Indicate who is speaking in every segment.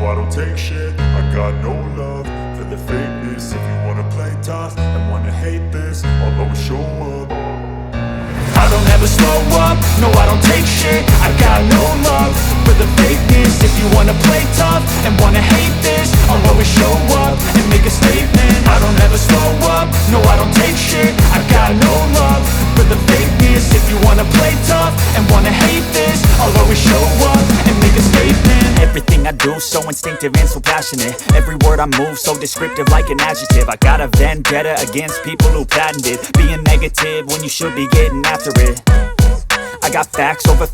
Speaker 1: I don't take shit. I got no love for the fakeness. If you wanna play tough and wanna hate this, I'll always show up.
Speaker 2: I don't ever slow up, no I don't take shit. I got no love for the fakeness. If you wanna play tough and wanna hate this, I'll always show up and make a statement. I don't ever slow up, no I don't take shit. I got no love for the fakeness. If you wanna play tough and wanna hate this, I'll always show up and make a statement.
Speaker 3: Everything I do so instinctive and so passionate. Every word I move so descriptive like an adjective. I got a vendetta against people who patented being negative when you should be getting after it. I got facts over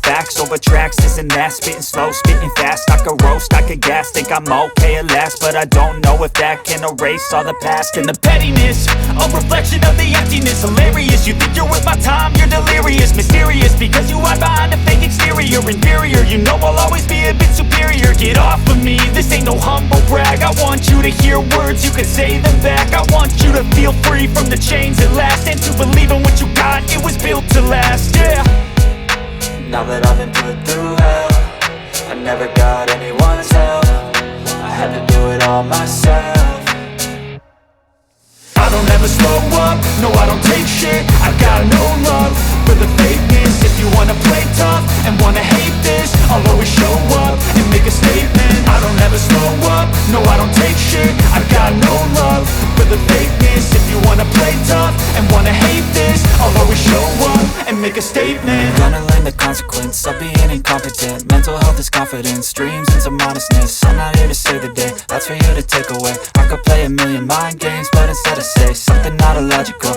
Speaker 3: tracks, this and that. Spitting slow, spitting fast, I could roast, I could gas. Think I'm okay at last, but I don't know if that can erase all the past. And the pettiness, a reflection of the emptiness. Hilarious, you think you're worth my time, you're delirious. Mysterious, because you hide behind a fake exterior. Inferior, you know I'll always be a bit superior. Get off of me, this ain't no humble brag. I want you to hear words, you can say them back. I want you to feel free from the chains at last, and to believe in what you got, it was built to last, yeah.
Speaker 4: Now that I've been put through hell, I never got anyone's help. I had to do it all myself.
Speaker 2: I don't ever slow up, no I don't take shit. I got no love for the fakeness. If you wanna play tough and wanna hate this, I'll always show up and make a statement. I don't ever slow up, no I don't take shit. I got no love for the fakeness. If you wanna play tough and wanna hate this, I'll always show up and make a statement.
Speaker 4: Gonna learn the consequence of being incompetent. Mental health is confidence, dreams and some honestness. I'm not here to save the day, that's for you to take away. I could play a million mind games, but instead I say something not illogical,